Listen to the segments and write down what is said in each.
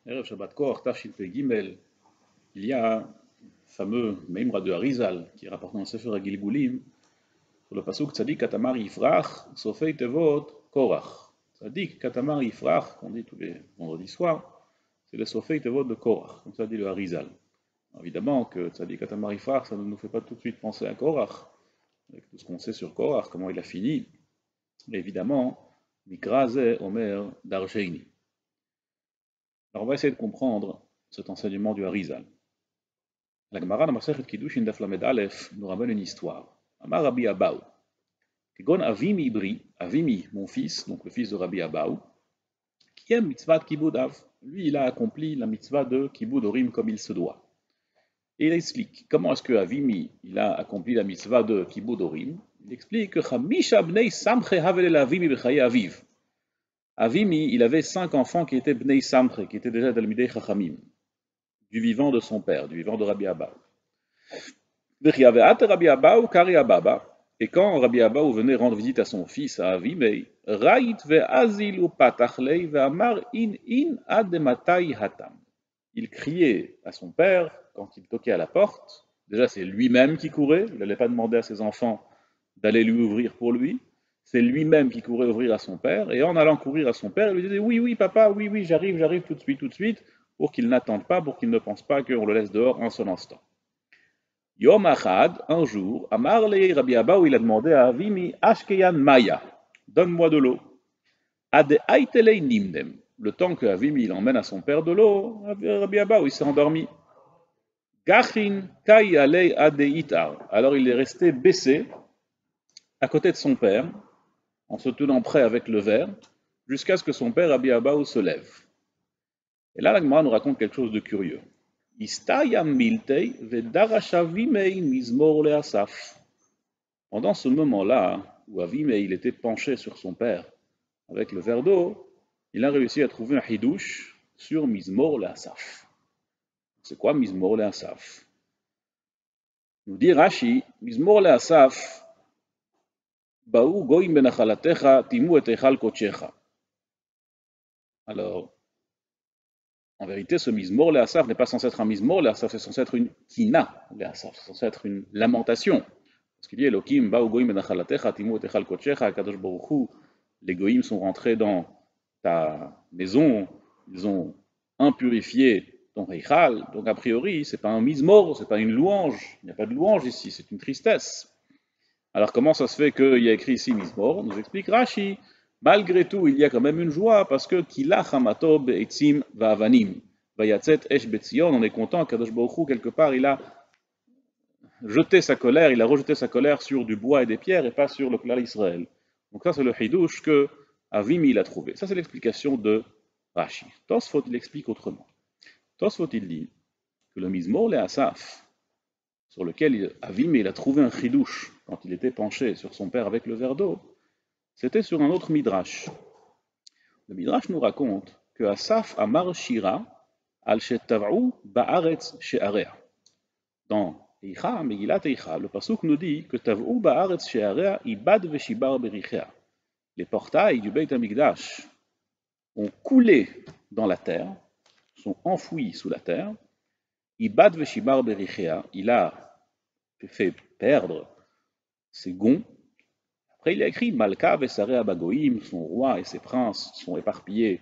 Erev Shabbat Koach, Tafshin Pei Gimel, il y a le fameux Meimra de Harizal, qui est rapporté dans le Sefer HaGilgulim, sur le pasuk Tzadik Katamar Yifrach, Sofei Tevot Korach. Tzadik Katamar Yifrach, qu'on dit tous les vendredis soirs, c'est le Sofei Tevot de Korach, comme ça dit le Harizal. Évidemment que Tzadik Katamar Yifrach, ça ne nous fait pas tout de suite penser à Korach, avec tout ce qu'on sait sur Korach, comment il a fini. Mais évidemment, Mikra Ze Omer Darjeini. Alors on va essayer de comprendre cet enseignement du Harizal. La Gemara dans Masechet Kiddushin Daf Lamed Aleph nous ramène une histoire. Amar Rabbi Abaou. Kegon Avimi Ibri, Avimi, mon fils, donc le fils de Rabbi Abaou, qui aime mitzvah de Kibud Av. Lui, il a accompli la mitzvah de Kibud Orim comme il se doit. Et il explique comment est-ce que Avimi il a accompli la mitzvah de Kibud Orim. Il explique que Chamisha Bnei Samche Havel Avimi Bechaye Aviv. Avimi, il avait 5 enfants qui étaient Bnei Samche, qui étaient déjà Talmidei Chachamim, du vivant de son père, du vivant de Rabbi Abaou. Et quand Rabbi Abaou venait rendre visite à son fils, à Avimei, il criait à son père quand il toquait à la porte. Déjà, c'est lui-même qui courait, il n'allait pas demander à ses enfants d'aller lui ouvrir pour lui. C'est lui-même qui courait ouvrir à son père, et en allant courir à son père, il lui disait « Oui, oui, papa, oui, oui, j'arrive tout de suite, pour qu'il n'attende pas, pour qu'il ne pense pas qu'on le laisse dehors un seul instant. » Yom Achad, un jour, Amar le Rabbi Abaou, il a demandé à Avimi, Ashkeyan Maya, donne-moi de l'eau. Ade Aitelei Nimdem, le temps que Avimi il emmène à son père de l'eau, Rabbi Abaou, il s'est endormi. Gachin Kai Alei Ade Itar, alors il est resté baissé à côté de son père, en se tenant prêt avec le verre, jusqu'à ce que son père Rabbi Abaou se lève. Et là, la Gemara nous raconte quelque chose de curieux. Pendant ce moment-là, où Avimei il était penché sur son père avec le verre d'eau, il a réussi à trouver un hidouche sur Mizmor le Asaf. C'est quoi Mizmor le Asaf? Nous dit Rashi, Mizmor le Asaf, Baou goim benachalatecha timu et echal kochecha. Alors, en vérité, ce Mizmor le Asaf n'est pas censé être un Mizmor le Asaf, c'est censé être une Kina le Asaf, c'est censé être une lamentation. Parce qu'il dit Elohim, Baou goim benachalatecha timu et echal kochecha, Kadosh Baruch Hu, les goïms sont rentrés dans ta maison, ils ont impurifié ton Reichal, donc a priori, c'est pas un Mizmor, c'est pas une louange, il n'y a pas de louange ici, c'est une tristesse. Alors comment ça se fait qu'il y a écrit ici Mizmor? Nous explique Rashi. Malgré tout, il y a quand même une joie parce que Kila Hamato Be'etzim Va'avanim Vayatzet Esh Betzion, on est content qu'Kadosh Baruch Hu, quelque part, il a rejeté sa colère sur du bois et des pierres et pas sur le Klal Israël. Donc ça, c'est le Hidouche que Avimi il a trouvé. Ça, c'est l'explication de Rashi. Tosfot, il explique autrement. Tosfot, il dit que le Mizmor le Asaf, sur lequel Avimi il a trouvé un chidouche quand il était penché sur son père avec le verre d'eau, c'était sur un autre midrash. Le midrash nous raconte que Asaf Amar Shira al shetav'u ba'aretz she'area. Dans Eicha, Megillat Eicha, le pasuk nous dit que Tav'u ba'aretz she'area ibad veshibar berichea. Les portails du Beit HaMikdash ont coulé dans la terre, sont enfouis sous la terre. Ibad veshibar berichea, il a fait perdre ses gonds. Après, il a écrit Malka vesare abagoïm, son roi et ses princes sont éparpillés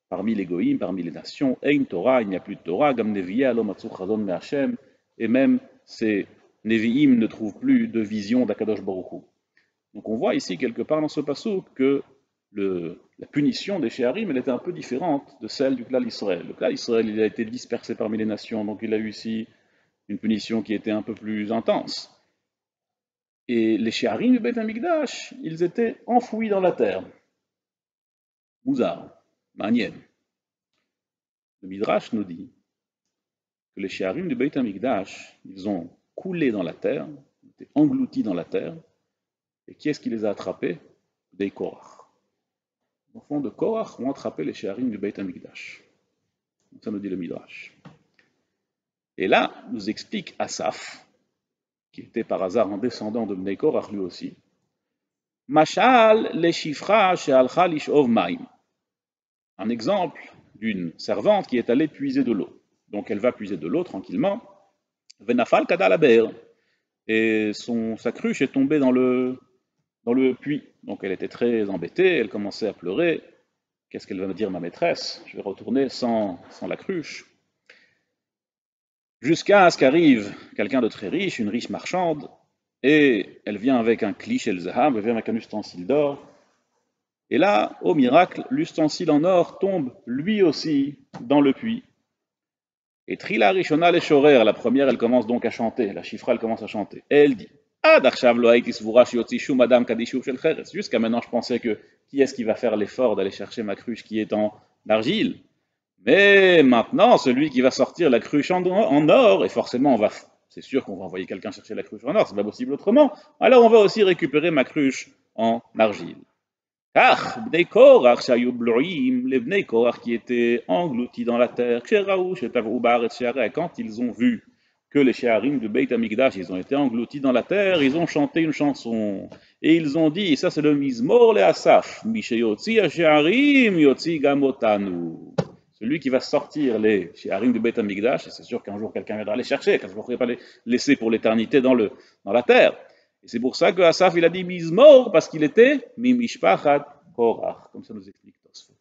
parmi les goïm, parmi les nations. Ein Torah, il n'y a plus de Torah. Gam neviya lo matzu chazon me Hashem, et même ces neviim ne trouvent plus de vision d'Akadosh Baruch Hu. Donc on voit ici quelque part dans ce passouk que la punition des Sheharim elle était un peu différente de celle du Klal Israël. Le Klal Israël il a été dispersé parmi les nations, donc il a eu ici une punition qui était un peu plus intense. Et les Sheharim du Beit HaMikdash, ils étaient enfouis dans la terre. Mouzar, Manien. Le Midrash nous dit que les Sheharim du Beit HaMikdash, ils ont coulé dans la terre, étaient engloutis dans la terre, et qui est-ce qui les a attrapés? Des Korach. Les enfants de Korach ont attrapé les Sheharim du Beit HaMikdash. Ça nous dit le Midrash. Et là, nous explique Asaf, qui était par hasard un descendant de Bnei Korach lui aussi, Mashal le Shifra she'alcha lish'ov maim. Un exemple d'une servante qui est allée puiser de l'eau. Donc elle va puiser de l'eau tranquillement. Venafal kada la ber. Et sa cruche est tombée dans le puits. Donc elle était très embêtée, elle commençait à pleurer. Qu'est-ce qu'elle va me dire, ma maîtresse? Je vais retourner sans la cruche. Jusqu'à ce qu'arrive quelqu'un de très riche, une riche marchande, et elle vient avec un cliché el zahab, elle vient avec un ustensile d'or. Et là, au miracle, l'ustensile en or tombe lui aussi dans le puits. Et Trila Rishona les Shorer, la première, elle commence donc à chanter, la chifra, elle commence à chanter. Et elle dit, jusqu'à maintenant, je pensais que qui est-ce qui va faire l'effort d'aller chercher ma cruche qui est en argile? Mais maintenant, celui qui va sortir la cruche en or, et forcément, c'est sûr qu'on va envoyer quelqu'un chercher la cruche en or, c'est pas possible autrement, alors on va aussi récupérer ma cruche en argile. Car, Bnei Korach, les Bnei Korach qui étaient engloutis dans la terre, quand ils ont vu que les Sheharim de Beit Hamikdash, ils ont été engloutis dans la terre, ils ont chanté une chanson, et ils ont dit, ça c'est le Mizmor le Asaf, Mishayotzi Sheharim Yotzi Gamotanu. Celui qui va sortir les Sheharim de Beit Hamikdash, et c'est sûr qu'un jour quelqu'un viendra les chercher, car je ne pourrai pas les laisser pour l'éternité dans la terre. Et c'est pour ça que Asaf il a dit Mizmor, parce qu'il était Mimishpachat Korach, comme ça nous explique Tosfot.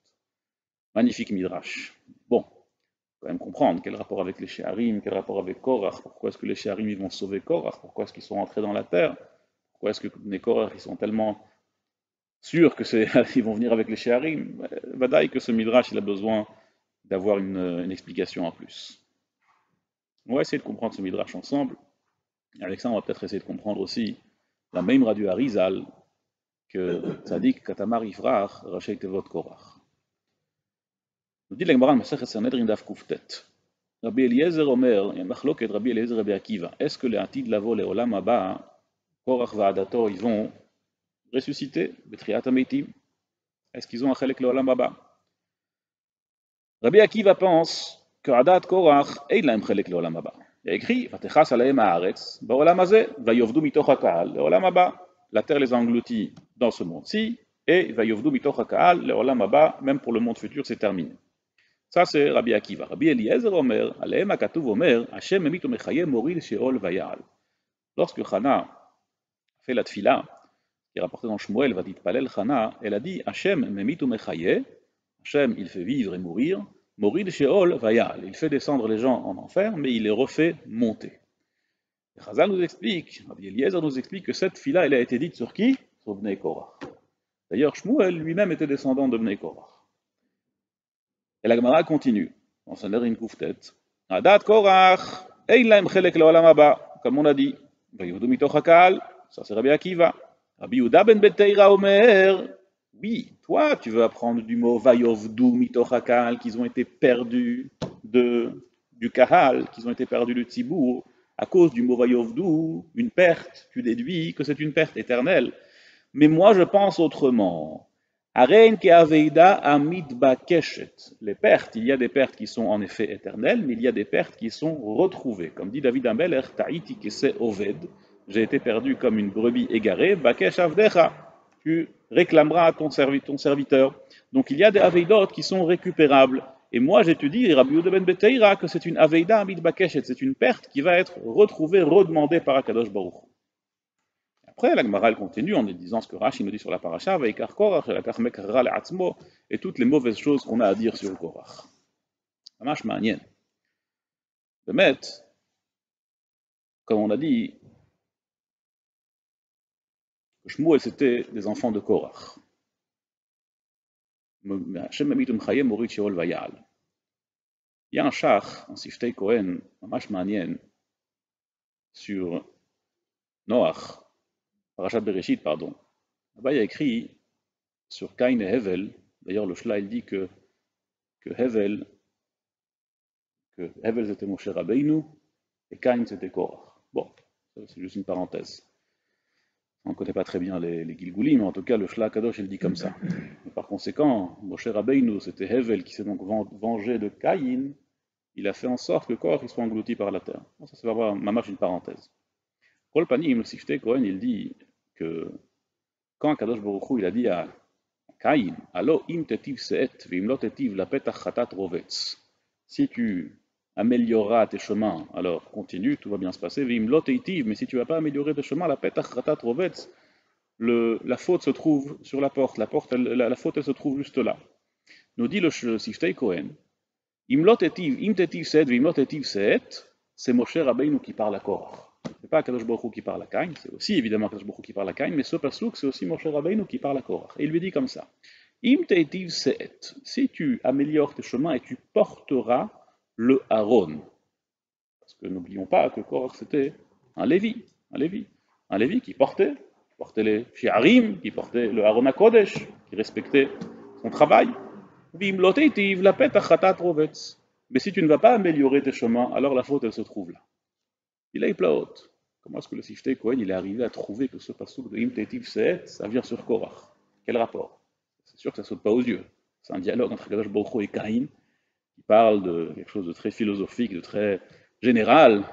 Magnifique Midrash. Bon, il faut quand même comprendre quel rapport avec les Sheharim, quel rapport avec Korach, pourquoi est-ce que les Sheharim ils vont sauver Korach, pourquoi est-ce qu'ils sont entrés dans la terre, pourquoi est-ce que les Korach ils sont tellement sûrs que ils vont venir avec les Sheharim. Vadaï que ce Midrash il a besoin d'avoir une explication en plus. On va essayer de comprendre ce Midrash ensemble. Et avec ça, on va peut-être essayer de comprendre aussi la même radio Arizal que Tzadik Katamar Ifrach Raché Tevot Korach. Nous dit l'Gemara Masechet Sanhedrin Daf Kuftet. Rabbi Eliezer Omer, il y a machloket Rabbi Eliezer Rabbi Akiva. Est-ce que les Atid Lavo le Olam Haba, Korach Va'adato, ils vont ressusciter Betriat Ameitim? Est-ce qu'ils ont un chelek le Olam Haba? Rabbi Akiva pense que Adat Korach eid lahem chelek le Olam Haba. Il y a écrit Vatechas alehem haaretz ba'olam hazeh vayovdu mitoch haka'al le'olam haba. La terre les a engloutis dans ce monde-ci et vayovdu mitoch haka'al le'olam haba, même pour le monde futur, c'est terminé. Ça c'est Rabbi Akiva. Rabbi Eliezer Omer, alehem hakatuv Omer, Hashem memit u'mechaye morid sheol vayal. Lorsque Chana fait la tfila, qui est rapportée dans Shmuel, va dit Palel Chana, elle a dit Hashem memit u'mechaye, Hashem il fait vivre et mourir. Morid Sheol Vayal, il fait descendre les gens en enfer, mais il les refait monter. Et Chazal nous explique, Rabbi Eliezer nous explique que cette fila, elle a été dite sur qui? Sur Bnei Korach. D'ailleurs, Shmuel lui-même était descendant de Bnei Korach. Et la Gemara continue, dans Sanhedrin Kuftet. Adat Korach, ein lahem chelek le'olam haba, comme on a dit. Vayivdu mitoch haka'al, ça c'est Rabbi Akiva. Rabbi Yehuda ben Beteira Omer, oui, toi, tu veux apprendre du mot Vayovdu mitoch haka'al, qu'ils ont été perdus du kahal, qu'ils ont été perdus du tzibour, à cause du mot Vayovdu, une perte, tu déduis que c'est une perte éternelle. Mais moi, je pense autrement. Arein ke aveida amit bakeshet. Les pertes, il y a des pertes qui sont en effet éternelles, mais il y a des pertes qui sont retrouvées. Comme dit David Ameler, ta'iti kese oved, j'ai été perdu comme une brebis égarée, bakesh avdecha. Tu réclameras à ton serviteur. Donc il y a des aveidot qui sont récupérables. Et moi j'étudie, Rabbi Yehuda ben Beteira, que c'est une aveida amit bakeshet, c'est une perte qui va être retrouvée, redemandée par Akadosh Baruch. Après, la Gemara continue en disant ce que Rashi nous dit sur la paracha, Vaikar Korach, et toutes les mauvaises choses qu'on a à dire sur le Korach. Ça marche ma'anien. Le maître, comme on a dit, Shmuel c'était des enfants de Korach. Il y a un char en Siftei Kohen, Mamash Ma'anien, sur Noach, Parashat Bereshit, pardon. Là-bas, il y a écrit sur Caïn et Hevel, d'ailleurs le Shla il dit que Hevel c'était Moshe Rabbeinu et Caïn c'était Korach. Bon, c'est juste une parenthèse. On ne connaît pas très bien les Gilgulim, mais en tout cas le Shla Kadosh il dit comme ça. Et par conséquent, Moshe Rabbeinu c'était Hevel qui s'est donc vengé de Caïn, il a fait en sorte que Korach soit englouti par la terre. Bon, ça c'est vraiment une parenthèse. Kol Panim, le Siftei Kohen, il dit que quand Kadosh Baruch Hu, il a dit à Caïn, allo im tetiv seet, vim lo tetiv la petach chatat rovetz. Si tu amélioreras tes chemins, alors continue, tout va bien se passer. Vim lo tetiv, mais si tu ne vas pas améliorer tes chemins, la petach chatat rovetz, la faute se trouve sur la porte. La faute, elle se trouve juste là. Nous dit le Siftei Kohen, im tetiv seet, vim lo tetiv seet, c'est Moshe Rabbeinu qui parle à Korach. Ce n'est pas Akadosh Baruch Hu qui parle à Caïn, c'est aussi évidemment Akadosh Baruch Hu qui parle à Caïn, mais ce pasuk, c'est aussi Moshe Rabbeinu qui parle à Korach. Et il lui dit comme ça, im tetiv seet, si tu améliores tes chemins et tu porteras le Aaron. Parce que n'oublions pas que Korach c'était un Lévi qui portait les Shi'arim, qui portait le Aaron HaKodesh, qui respectait son travail. Vim lo tetiv la petach chatat rovetz. Mais si tu ne vas pas améliorer tes chemins, alors la faute elle se trouve là. Il a plaot. Comment est-ce que le Siftei Kohen il est arrivé à trouver que ce pasuk de im tetiv seet, ça vient sur Korach? Quel rapport? C'est sûr que ça ne saute pas aux yeux. C'est un dialogue entre Akadosh Baruch Hu et Caïn qui parle de quelque chose de très philosophique, de très général,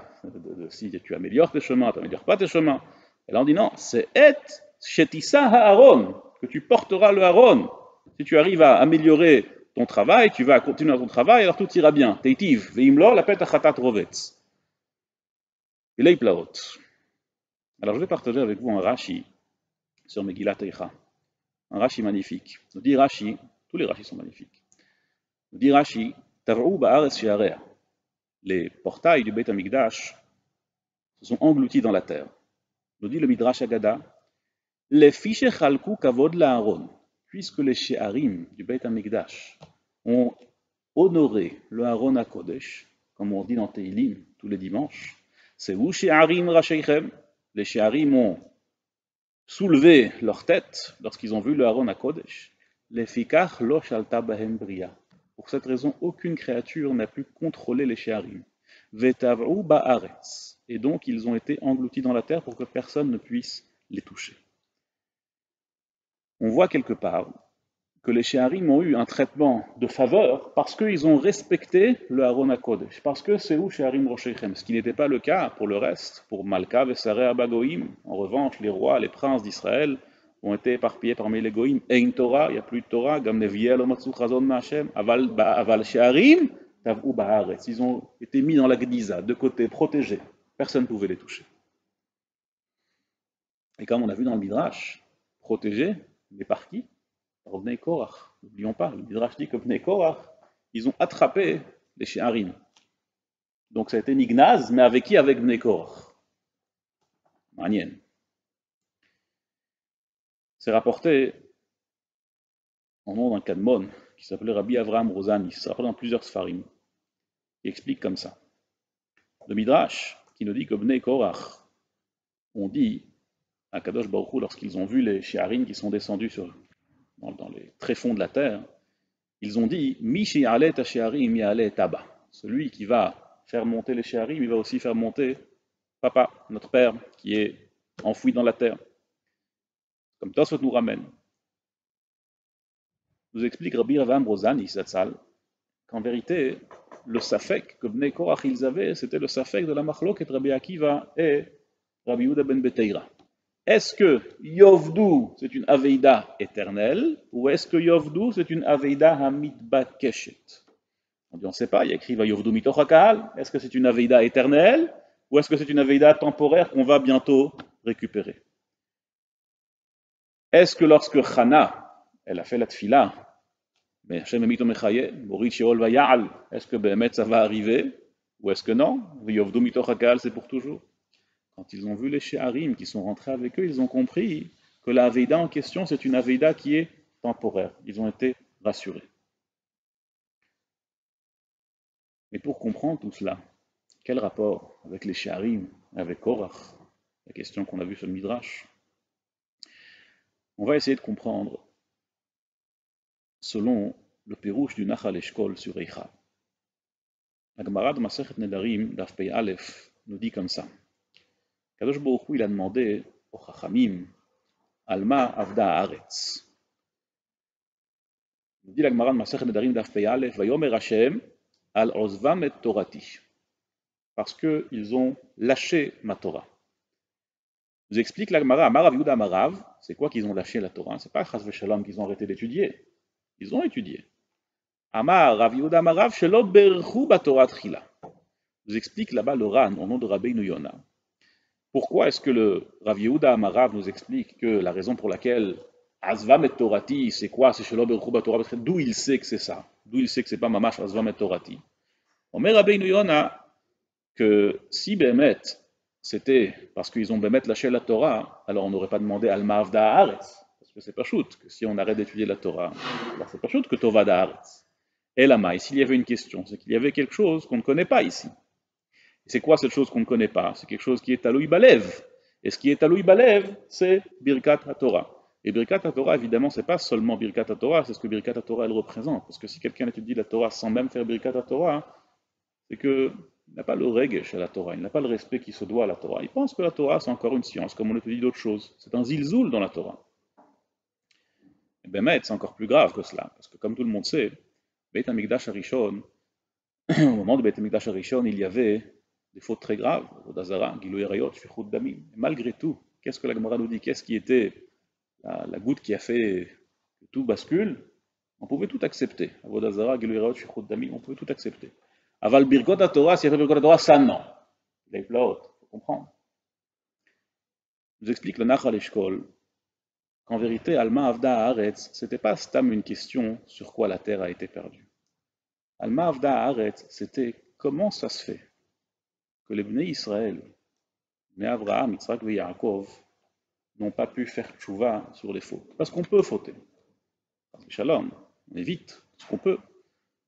si tu améliores tes chemins, tu n'améliores pas tes chemins. Et là on dit non, c'est et shetissa ha'aron, que tu porteras le Aaron. Si tu arrives à améliorer ton travail, tu vas continuer ton travail, alors tout ira bien. Teitiv, veimlo, la petach chatat rovetz. Et là, il plaot. Alors je vais partager avec vous un Rashi sur Megillat Eicha. Un Rashi magnifique. Nous dit Rashi, tous les Rashis sont magnifiques. Nous dit Rashi, Tav'u ba'aretz she'area. Les portails du Beit HaMikdash se sont engloutis dans la terre. Nous dit le Midrash Agada, les fiches chalku kavod la'aron, puisque les she'arim du Beit HaMikdash ont honoré le Aaron HaKodesh, comme on dit dans Teilim tous les dimanches, c'est où she'arim racheichem, les she'arim ont soulevé leur tête lorsqu'ils ont vu le Aaron HaKodesh, les fikach lo shalta bahem bria. Pour cette raison, aucune créature n'a pu contrôler les she'arim. Vetav'u ba'aretz. Et donc, ils ont été engloutis dans la terre pour que personne ne puisse les toucher. On voit quelque part que les she'arim ont eu un traitement de faveur parce qu'ils ont respecté le Aaron HaKodesh, parce que c'est où she'arim rocheichem, ce qui n'était pas le cas pour le reste, pour Malka Vesarei Abagoïm. En revanche, les rois, les princes d'Israël ont été éparpillés parmi les Goïm. Ein Torah, il n'y a plus de Torah, Gam Neviel lo matzu chazon ma'Hashem, aval she'arim tav'u ba'aretz. Ils ont été mis dans la gniza, de côté, protégés. Personne ne pouvait les toucher. Et comme on a vu dans le Midrash, protégés, mais par qui? Par Bnei Korach. N'oublions pas, le Midrash dit que Bnei Korach, ils ont attrapé les she'arim. Donc ça a été Nignaz, mais avec qui? Avec Bnei Korach. Manien. C'est rapporté en nom d'un Kadmon qui s'appelait Rabbi Avraham Rozani. C'est rapporté dans plusieurs Sfarim. Il explique comme ça. Le Midrash, qui nous dit que Bnei Korach ont dit à Kadosh Baruch Hu, lorsqu'ils ont vu les she'arim qui sont descendus dans les tréfonds de la terre, ils ont dit Mi she'alet ha-she'arim ya'alet taba. Celui qui va faire monter les she'arim, il va aussi faire monter papa, notre père, qui est enfoui dans la terre. Comme Tosfot nous ramène. Nous explique Rabbi Avraham Rozani, Zatzal, qu'en vérité, le safek que Bnei Korach ils avaient, c'était le safek de la machloket Rabbi Akiva et Rabbi Yehuda ben Beteira. Est-ce que Yovdu, c'est une Aveida éternelle, ou est-ce que Yovdu, c'est une Aveida Hamidbakeshet? On dit, on ne sait pas, il y a écrit Yovdu mitoch hakahal. Est-ce que c'est une Aveida éternelle, ou est-ce que c'est une Aveida temporaire qu'on va bientôt récupérer? Est-ce que lorsque Chana, elle a fait la tfila, mais Hashem emito mechaye, Morit sheol vayal, est-ce que Behemet ça va arriver, ou est-ce que non? Yovdu mitoch hakahal, c'est pour toujours. Quand ils ont vu les she'arim qui sont rentrés avec eux, ils ont compris que la Aveida en question, c'est une Aveida qui est temporaire. Ils ont été rassurés. Mais pour comprendre tout cela, quel rapport avec les she'arim, avec Korach, la question qu'on a vue sur le Midrash? On va essayer de comprendre selon le Pérouche du Nachal Eshkol sur Eicha. La Gemara de Masechet Nedarim, Daf Pei Aleph, nous dit comme ça. Kadosh Baruch Hu, il a demandé aux Chachamim, Alma Avda Haaretz. Nous dit la Gemara de Masechet Nedarim, Daf Pei Aleph, Vayomer Hashem, Al Ozvam et Torati. Parce qu'ils ont lâché ma Torah. Nous explique la Gemara, Amar Rav Yehuda Amar Rav, c'est quoi qu'ils ont lâché la Torah? C'est pas Chas v'Shalom qu'ils ont arrêté d'étudier. Ils ont étudié. Amar Rav Yehuda Amar Rav, Shelo berchu b'Torah tchila. Nous explique là-bas le Ran, au nom de Rabbeinu Yona. Pourquoi est-ce que le Rav Yehuda Amar Rav nous explique que la raison pour laquelle Azvam et Torati, c'est quoi? C'est Shelo berchu b'Torah tchila. D'où il sait que c'est ça? D'où il sait que c'est pas Mamash Azvam et Torati? Omer Rabbeinu Yona que si Bémet, c'était parce qu'ils ont Bémet lâché la Torah, alors on n'aurait pas demandé Alma Avda Haaretz, parce que c'est pas shoot, que si on arrête d'étudier la Torah, alors c'est pas shoot que Tova Haaretz. Et Lama, ici il y avait une question, c'est qu'il y avait quelque chose qu'on ne connaît pas ici. Et c'est quoi cette chose qu'on ne connaît pas? C'est quelque chose qui est Taloui Balev. Et ce qui est Taloui Balev, c'est Birkat HaTorah. Et Birkat HaTorah, évidemment, c'est pas seulement Birkat HaTorah, c'est ce que Birkat HaTorah elle représente. Parce que si quelqu'un étudie la Torah sans même faire Birkat HaTorah, c'est qu'il n'a pas le regesh à la Torah, il n'a pas le respect qui se doit à la Torah. Il pense que la Torah, c'est encore une science, comme on étudie d'autres choses. C'est un zilzoul dans la Torah. Et Bémet, c'est encore plus grave que cela, parce que comme tout le monde sait, Beit HaMikdash HaRishon, au moment de Beit HaMikdash HaRishon, il y avait des fautes très graves, Vodazara, Gilui Arayot, Shfichut Damim. Malgré tout, qu'est-ce que la Gemara nous dit? Qu'est-ce qui était la goutte qui a fait que tout bascule? On pouvait tout accepter. Vodazara, Gilui Arayot, Shfichut Damim, on pouvait tout accepter. Aval Birkot HaTorah, s'il y avait Birkot HaTorah, ça non. Il y a il faut comprendre. Nous explique le Nachal Eshkol qu'en vérité, Alma Avda Haaretz, c'était pas stam une question sur quoi la terre a été perdue. Alma Avda Haaretz, c'était comment ça se fait que les Bnei Israël, mais Abraham, Yitzhak et Yaakov, n'ont pas pu faire tchouva sur les fautes. Parce qu'on peut fauter. Shalom, on évite ce qu'on peut.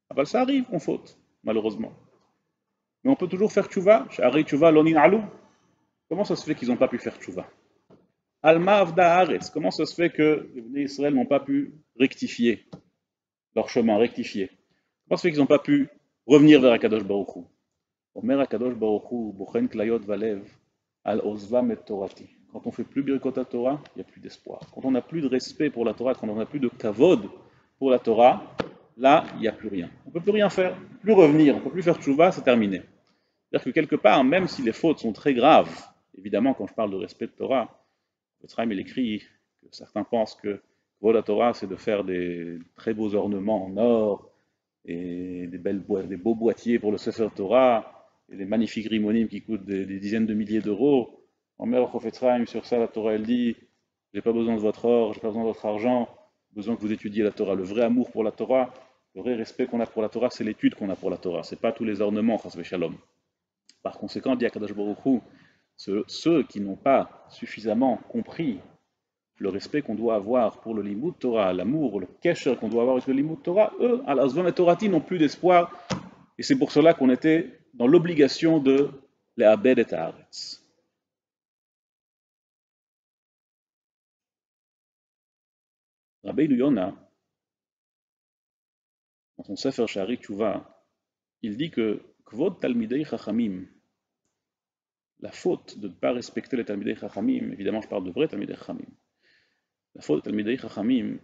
Aval ça arrive, on faute, malheureusement. Mais on peut toujours faire tchouva. Sha'ari tchouva lonin alou. Comment ça se fait qu'ils n'ont pas pu faire tchouva? Alma Avda Haaretz, comment ça se fait que les Bnei Israël n'ont pas pu rectifier leur chemin, rectifier? Comment ça se fait qu'ils n'ont pas pu revenir vers Akadosh Baruch Hu? Omer Akadosh Baruch Hu, Bochen Klayot Valev, Al Ozvam et Torati. Quand on ne fait plus Birkot Torah, il n'y a plus d'espoir. Quand on n'a plus de respect pour la Torah, quand on n'a plus de kavod pour la Torah, là, il n'y a plus rien. On ne peut plus rien faire, plus revenir, on ne peut plus faire tchouva, c'est terminé. C'est-à-dire que quelque part, même si les fautes sont très graves, évidemment, quand je parle de respect de Torah, le Tzraïm, il écrit que certains pensent que la Torah, c'est de faire des très beaux ornements en or et des beaux boîtiers pour le Sefer Torah et des magnifiques rimonim qui coûtent des dizaines de milliers d'euros. En mer au Tzraïm, sur ça, la Torah, elle dit j'ai pas besoin de votre or, j'ai pas besoin de votre argent, j'ai besoin que vous étudiez la Torah. Le vrai amour pour la Torah, le vrai respect qu'on a pour la Torah, c'est l'étude qu'on a pour la Torah, c'est pas tous les ornements, chas v'shalom. Par conséquent, dit Akadosh Baruch Hu, ceux qui n'ont pas suffisamment compris le respect qu'on doit avoir pour le Limud Torah, l'amour, le kesher qu'on doit avoir avec le Limud Torah, eux, à l'Azvam et Torati, n'ont plus d'espoir. Et c'est pour cela qu'on était dans l'obligation de les Abed et Haaretz. Rabbeinu Yona, dans son Sefer Shari Tshuva, il dit que Kvod Talmidei Chachamim, la faute de ne pas respecter les Talmidei Chachamim, évidemment je parle de vrais Talmidei Chachamim, la faute de Talmidei Chachamim,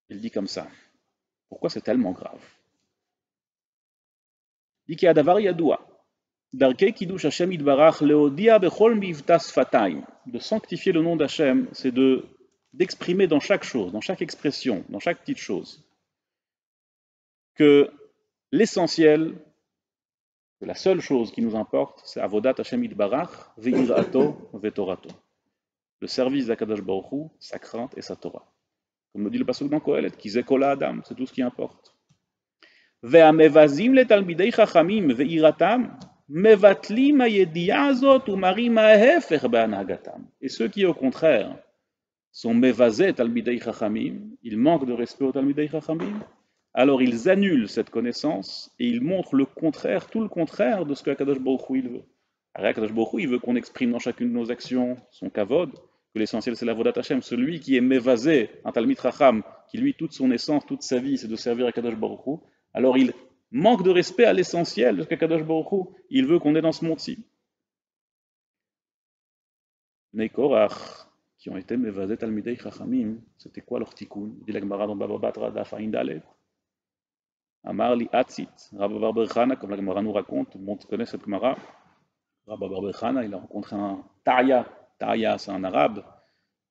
il dit comme ça. Pourquoi c'est tellement grave? Il dit qu'il y a davar yadoua, darkei kiddush Hashem yitbarach leodia bechol mivta sfatayim. De sanctifier le nom d'Hashem, c'est d'exprimer dans chaque chose, dans chaque expression, dans chaque petite chose, que l'essentiel, que la seule chose qui nous importe, c'est avodat Hashem yitbarach ve'irato ve'torato. Le service d'Akadosh Baruch Hu, sa crainte et sa Torah. Comme le dit le pasuk dans Kohelet, ki ze kol ha'adam, c'est tout ce qui importe. והמבזים לתלמידי חכמים ואירתם מבטלים הידיעה הזאת ומראים ההפך בהנהגתם. Et ceux qui au contraire sont mévazés talmidei chachamim, ils manquent de respect aux talmidei chachamim, alors ils annulent cette connaissance et ils montrent le contraire, tout le contraire de ce que Akadosh Baruch Hu il veut. Alors Akadosh Baruch Hu il veut qu'on exprime dans chacune de nos actions son kavod, que l'essentiel c'est la vodat Hashem. Celui qui est mévazé, un talmid chacham, qui lui toute son essence, toute sa vie c'est de servir Akadosh Baruch Hu, alors il manque de respect à l'essentiel de ce qu'Akadosh Baruch Hu, il veut qu'on est dans ce monde-ci. Les Korach, qui ont été mévazés talmidei chachamim, c'était quoi leur tikkun? Dit la Gemara dans Baba Batra d'Afain Dalet. Amar li atzit, Rabba bar bar Chana, comme la Gemara nous raconte, tout le monde connaît cette Gemara. Rabba bar bar Chana, il a rencontré un Taya Taya, c'est en arabe,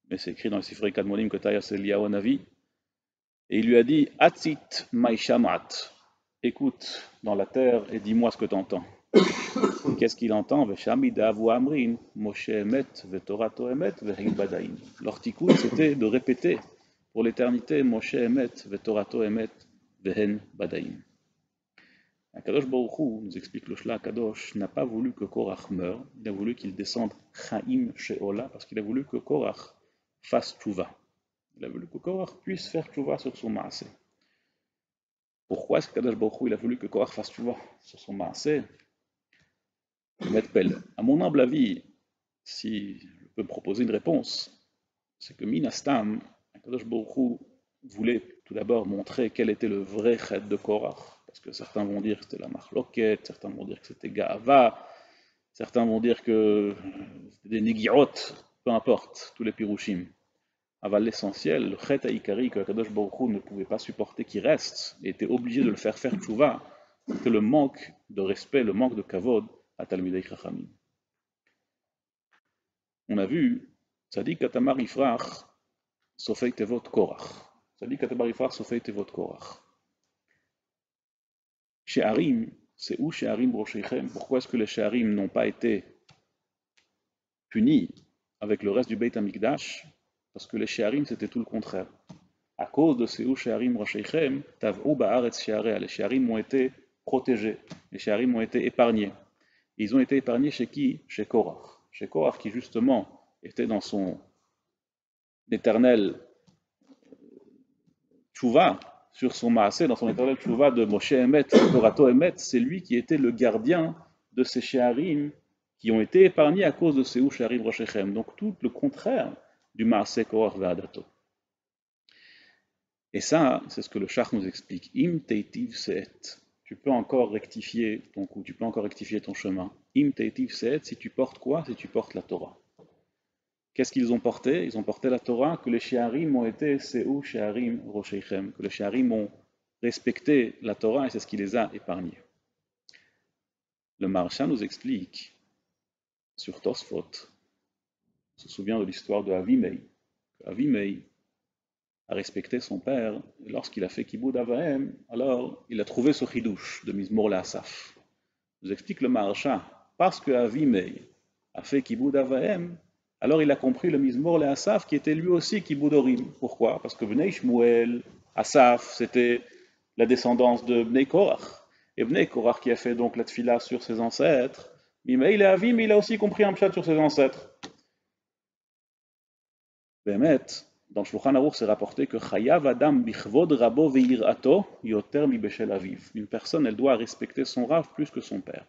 mais c'est écrit dans le Sifrei Kadmonim que Taya, c'est Eliyahu Hanavi. Et il lui a dit, Atzit maïshamat, écoute dans la terre et dis-moi ce que tu entends. Qu'est-ce qu'il entend? Leur tikkun, c'était de répéter pour l'éternité Moshe Emet, Vetorato Emet, Vehen Badaim. Akadosh Baruch Hu, nous explique le Shla Akadosh, n'a pas voulu que Korach meure, il a voulu qu'il descende Chaim Sheola, parce qu'il a voulu que Korach fasse tchouva. Il a voulu que Korach puisse faire tchouva sur son maasé. Pourquoi est-ce que Akadosh Baruch Hu, il a voulu que Korach fasse tchouva sur son maasé? À mon humble avis, si je peux me proposer une réponse, c'est que Minastam, Akadosh Baruch Hu voulait tout d'abord montrer quel était le vrai chet de Korach, parce que certains vont dire que c'était la Machloket, certains vont dire que c'était Gaava, certains vont dire que c'était des Negiot, peu importe, tous les Pirushim. Aval l'essentiel, le chet haïkari que Akadosh Baruch Hu ne pouvait pas supporter qui reste, et était obligé de le faire tchouva, c'était le manque de respect, le manque de kavod à Talmidei Chachamim. On a vu, Tzadik Katamar Ifrach, Sofei Tevot Korach. Tzadik Katamar Ifrach, Sofei Tevot Korach. She'arim, c'est où She'arim Brocheichem? Pourquoi est-ce que les She'arim n'ont pas été punis avec le reste du Beit HaMikdash? Parce que les She'arim, c'était tout le contraire. À cause de ces où She'arim Brocheichem, Tav'u Ba'aretz She'area. Les She'arim ont été protégés, les She'arim ont été épargnés. Ils ont été épargnés chez qui? Chez Korach. Chez Korach qui justement était dans son éternel tchouva, sur son maasé, dans son éternel tchouva de Moshe Emet, Torato Emet, c'est lui qui était le gardien de ces She'arim qui ont été épargnés à cause de ces où She'arim Roshechem. Donc tout le contraire du maasé Korach Ve'adato. Et ça, c'est ce que le Shach nous explique. Im teitiv se'et. Tu peux encore rectifier ton coup, tu peux encore rectifier ton chemin. Im teitiv se'et, si tu portes quoi? Si tu portes la Torah. Qu'est-ce qu'ils ont porté? Ils ont porté la Torah, que les She'arim ont été Se'u She'arim Rocheichem, que les She'arim ont respecté la Torah et c'est ce qui les a épargnés. Le Maharsha nous explique sur Tosfot, on se souvient de l'histoire de Avimei. Avimei a respecté son père, et lorsqu'il a fait Kibud Avahem, alors il a trouvé ce chidouche de Mizmor Asaf. Nous explique le Maharsha, parce que Avimei a fait Kibud Avahem, alors il a compris le Mizmor Asaf qui était lui aussi Kibud Orim. Pourquoi? Parce que Bnei Shmuel, Asaf, c'était la descendance de Bnei Korach. Et Bnei Korach qui a fait donc la tfila sur ses ancêtres, Mimeil et Avim, il a aussi compris un pshat sur ses ancêtres. Bémet, dans le Shulchan Aruch, c'est rapporté que Chayav Adam bichvod rabo ve'irato yoter mi beshel aviv. Une personne, elle doit respecter son rav plus que son père.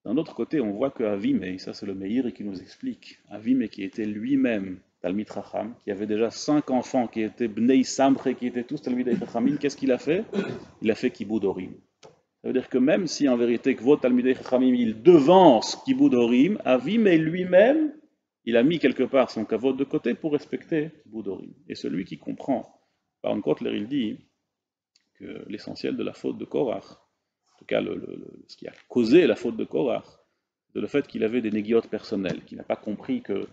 D'un autre côté, on voit que Avimei, ça c'est le Meir qui nous explique, Avimei qui était lui-même Talmid Chacham, qui avait déjà 5 enfants qui étaient Bnei Samre, qui étaient tous Talmidei Chachamim, qu'est-ce qu'il a fait? Il a fait Kibud Orim. Ça veut dire que même si en vérité Kvod Talmidei Chachamim, il devance Kibud Orim, Avimei lui-même, il a mis quelque part son kavod de côté pour respecter Kibud Orim. Et celui qui comprend, par un Kotler, il dit que l'essentiel de la faute de Korach, en tout cas ce qui a causé la faute de Korach, c'est le fait qu'il avait des négiotes personnelles, qu'il n'a pas compris que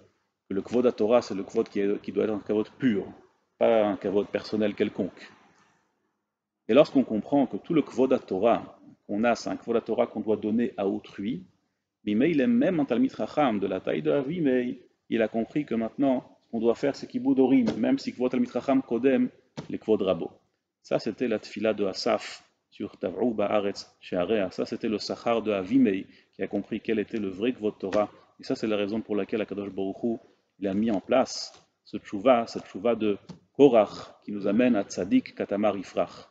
le kvod à Torah, c'est le kvod qui doit être un kavod pur, pas un kavod personnel quelconque. Et lorsqu'on comprend que tout le kvod à Torah qu'on a, c'est un kvod à Torah qu'on doit donner à autrui, mais il est même un Talmid Chacham de la taille de Avimei, il a compris que maintenant, ce qu'on doit faire, c'est Kibud Orim, même si kvod Talmid Chacham kodem les kvod Rabo. Ça, c'était la tfila de Asaf sur Tav'u Ba'aretz She'area. Ça, c'était le Sachar de Avimei qui a compris quel était le vrai Kvod Torah. Et ça, c'est la raison pour laquelle Akadosh Baruch Hu, il a mis en place ce tchouva, cette tchouva de Korach qui nous amène à Tzadik Katamar Ifrach.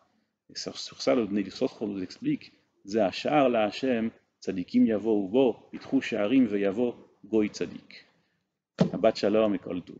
Et sur ça, le Bnei Sotro nous explique Ze Ashar la Hashem, Tzadikim yavo ubo, Pitru She'arim ve yavo Goy Tzadik. Shabbat Shalom et Kol Tov.